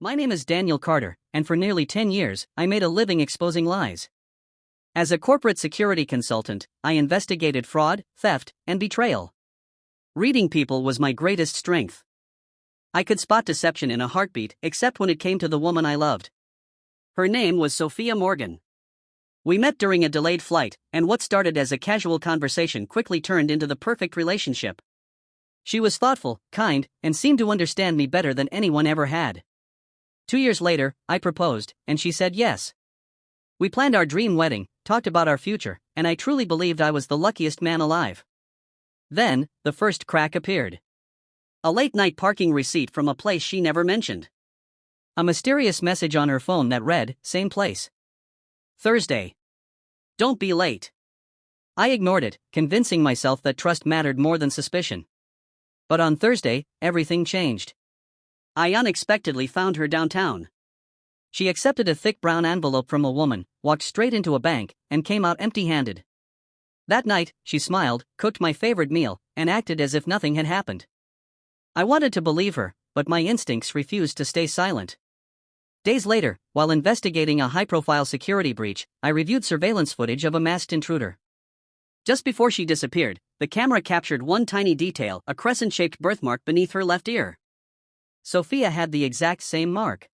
My name is Daniel Carter, and for nearly 10 years, I made a living exposing lies. As a corporate security consultant, I investigated fraud, theft, and betrayal. Reading people was my greatest strength. I could spot deception in a heartbeat, except when it came to the woman I loved. Her name was Sophia Morgan. We met during a delayed flight, and what started as a casual conversation quickly turned into the perfect relationship. She was thoughtful, kind, and seemed to understand me better than anyone ever had. 2 years later, I proposed, and she said yes. We planned our dream wedding, talked about our future, and I truly believed I was the luckiest man alive. Then, the first crack appeared. A late-night parking receipt from a place she never mentioned. A mysterious message on her phone that read, "Same place. Thursday. Don't be late." I ignored it, convincing myself that trust mattered more than suspicion. But on Thursday, everything changed. I unexpectedly found her downtown. She accepted a thick brown envelope from a woman, walked straight into a bank, and came out empty-handed. That night, she smiled, cooked my favorite meal, and acted as if nothing had happened. I wanted to believe her, but my instincts refused to stay silent. Days later, while investigating a high-profile security breach, I reviewed surveillance footage of a masked intruder. Just before she disappeared, the camera captured one tiny detail, a crescent-shaped birthmark beneath her left ear. Sophia had the exact same mark.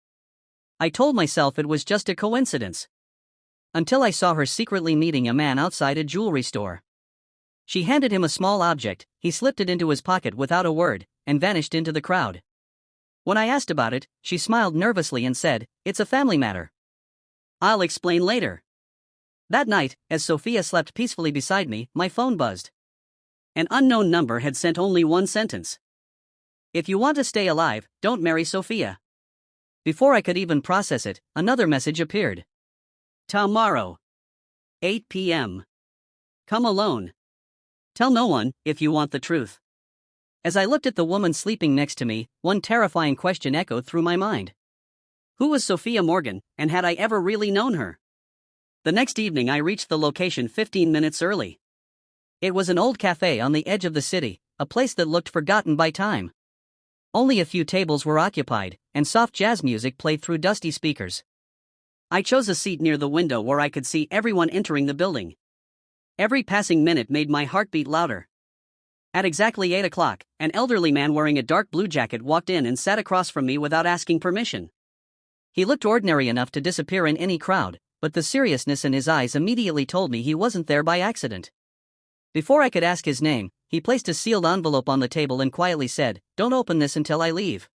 I told myself it was just a coincidence. Until I saw her secretly meeting a man outside a jewelry store. She handed him a small object, he slipped it into his pocket without a word, and vanished into the crowd. When I asked about it, she smiled nervously and said, "It's a family matter. I'll explain later." That night, as Sophia slept peacefully beside me, my phone buzzed. An unknown number had sent only one sentence. "If you want to stay alive, don't marry Sophia." Before I could even process it, another message appeared. "Tomorrow. 8 p.m. Come alone. Tell no one, if you want the truth." As I looked at the woman sleeping next to me, one terrifying question echoed through my mind. Who was Sophia Morgan, and had I ever really known her? The next evening I reached the location 15 minutes early. It was an old cafe on the edge of the city, a place that looked forgotten by time. Only a few tables were occupied, and soft jazz music played through dusty speakers. I chose a seat near the window where I could see everyone entering the building. Every passing minute made my heart beat louder. At exactly 8 o'clock, an elderly man wearing a dark blue jacket walked in and sat across from me without asking permission. He looked ordinary enough to disappear in any crowd, but the seriousness in his eyes immediately told me he wasn't there by accident. Before I could ask his name, he placed a sealed envelope on the table and quietly said, "Don't open this until I leave."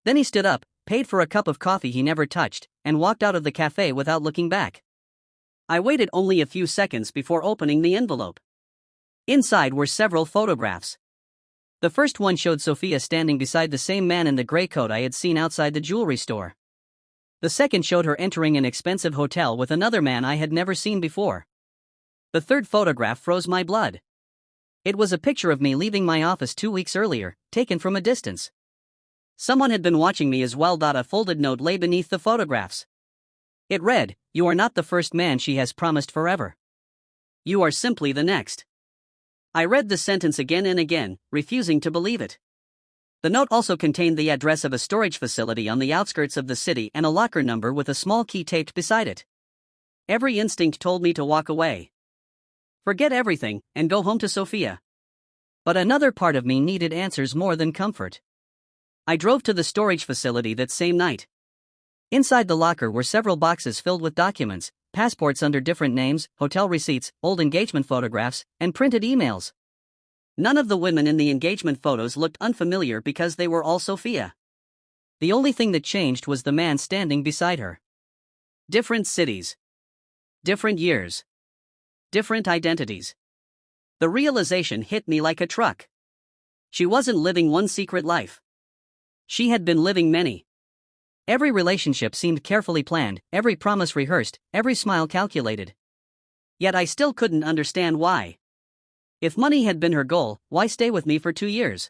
Then he stood up, paid for a cup of coffee he never touched, and walked out of the cafe without looking back. I waited only a few seconds before opening the envelope. Inside were several photographs. The first one showed Sophia standing beside the same man in the gray coat I had seen outside the jewelry store. The second showed her entering an expensive hotel with another man I had never seen before. The third photograph froze my blood. It was a picture of me leaving my office 2 weeks earlier, taken from a distance. Someone had been watching me as well. A folded note lay beneath the photographs. It read, "You are not the first man she has promised forever. You are simply the next." I read the sentence again and again, refusing to believe it. The note also contained the address of a storage facility on the outskirts of the city and a locker number with a small key taped beside it. Every instinct told me to walk away. Forget everything, and go home to Sophia. But another part of me needed answers more than comfort. I drove to the storage facility that same night. Inside the locker were several boxes filled with documents, passports under different names, hotel receipts, old engagement photographs, and printed emails. None of the women in the engagement photos looked unfamiliar because they were all Sophia. The only thing that changed was the man standing beside her. Different cities. Different years. Different identities. The realization hit me like a truck. She wasn't living one secret life. She had been living many. Every relationship seemed carefully planned, every promise rehearsed, every smile calculated. Yet I still couldn't understand why. If money had been her goal, why stay with me for 2 years?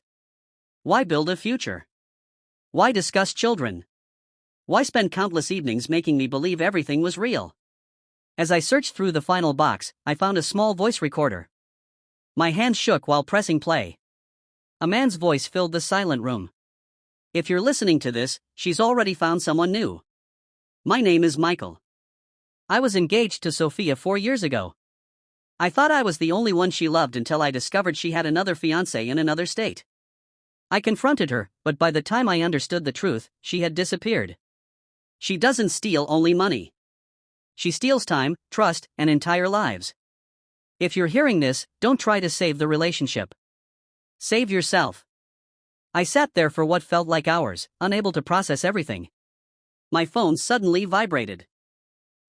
Why build a future? Why discuss children? Why spend countless evenings making me believe everything was real? As I searched through the final box, I found a small voice recorder. My hands shook while pressing play. A man's voice filled the silent room. If you're listening to this, she's already found someone new. My name is Michael. I was engaged to Sophia 4 years ago. I thought I was the only one she loved until I discovered she had another fiancé in another state. I confronted her, but by the time I understood the truth, she had disappeared. She doesn't steal only money. She steals time, trust, and entire lives. If you're hearing this, don't try to save the relationship. Save yourself. I sat there for what felt like hours, unable to process everything. My phone suddenly vibrated.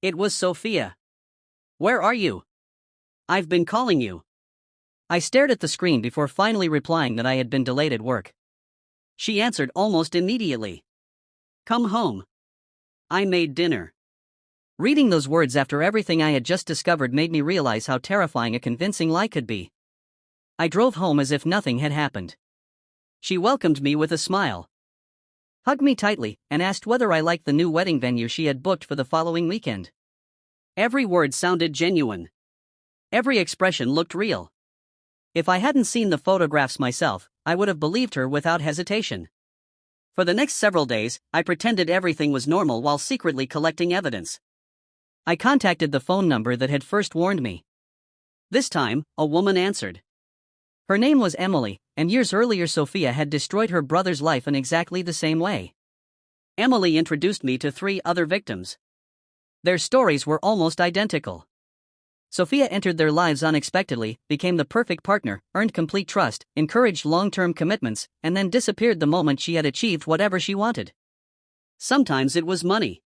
It was Sophia. Where are you? I've been calling you. I stared at the screen before finally replying that I had been delayed at work. She answered almost immediately. Come home. I made dinner. Reading those words after everything I had just discovered made me realize how terrifying a convincing lie could be. I drove home as if nothing had happened. She welcomed me with a smile, hugged me tightly, and asked whether I liked the new wedding venue she had booked for the following weekend. Every word sounded genuine. Every expression looked real. If I hadn't seen the photographs myself, I would have believed her without hesitation. For the next several days, I pretended everything was normal while secretly collecting evidence. I contacted the phone number that had first warned me. This time, a woman answered. Her name was Emily, and years earlier Sophia had destroyed her brother's life in exactly the same way. Emily introduced me to 3 other victims. Their stories were almost identical. Sophia entered their lives unexpectedly, became the perfect partner, earned complete trust, encouraged long-term commitments, and then disappeared the moment she had achieved whatever she wanted. Sometimes it was money.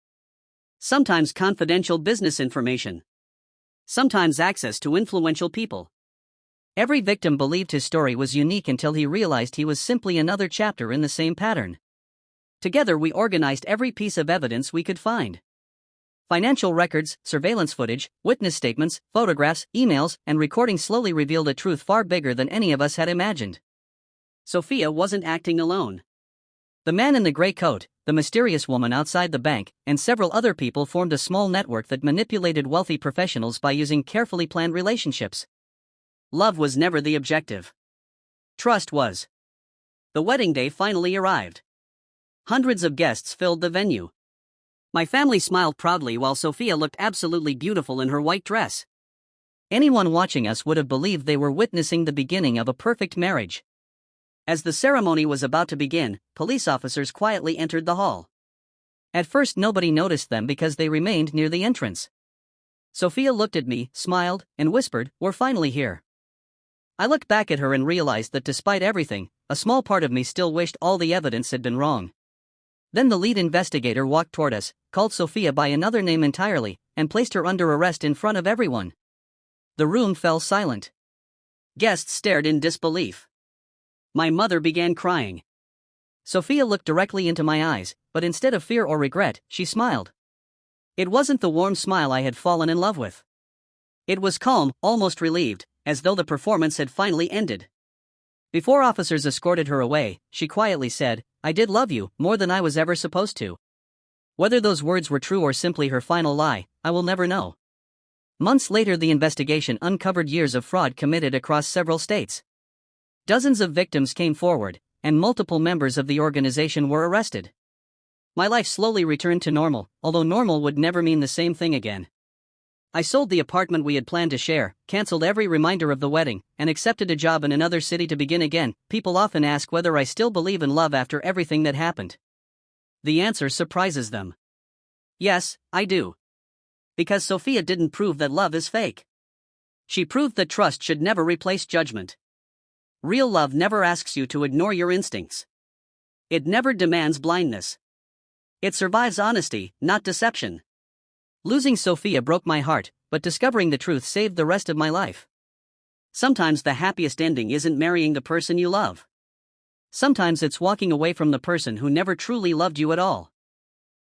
Sometimes confidential business information. Sometimes access to influential people. Every victim believed his story was unique until he realized he was simply another chapter in the same pattern. Together we organized every piece of evidence we could find. Financial records, surveillance footage, witness statements, photographs, emails, and recordings slowly revealed a truth far bigger than any of us had imagined. Sophia wasn't acting alone. The man in the gray coat, the mysterious woman outside the bank, and several other people formed a small network that manipulated wealthy professionals by using carefully planned relationships. Love was never the objective. Trust was. The wedding day finally arrived. Hundreds of guests filled the venue. My family smiled proudly while Sophia looked absolutely beautiful in her white dress. Anyone watching us would have believed they were witnessing the beginning of a perfect marriage. As the ceremony was about to begin, police officers quietly entered the hall. At first nobody noticed them because they remained near the entrance. Sophia looked at me, smiled, and whispered, "We're finally here." I looked back at her and realized that despite everything, a small part of me still wished all the evidence had been wrong. Then the lead investigator walked toward us, called Sophia by another name entirely, and placed her under arrest in front of everyone. The room fell silent. Guests stared in disbelief. My mother began crying. Sophia looked directly into my eyes, but instead of fear or regret, she smiled. It wasn't the warm smile I had fallen in love with. It was calm, almost relieved, as though the performance had finally ended. Before officers escorted her away, she quietly said, "I did love you, more than I was ever supposed to." Whether those words were true or simply her final lie, I will never know. Months later, the investigation uncovered years of fraud committed across several states. Dozens of victims came forward, and multiple members of the organization were arrested. My life slowly returned to normal, although normal would never mean the same thing again. I sold the apartment we had planned to share, canceled every reminder of the wedding, and accepted a job in another city to begin again. People often ask whether I still believe in love after everything that happened. The answer surprises them. Yes, I do. Because Sophia didn't prove that love is fake. She proved that trust should never replace judgment. Real love never asks you to ignore your instincts. It never demands blindness. It survives honesty, not deception. Losing Sophia broke my heart, but discovering the truth saved the rest of my life. Sometimes the happiest ending isn't marrying the person you love. Sometimes it's walking away from the person who never truly loved you at all.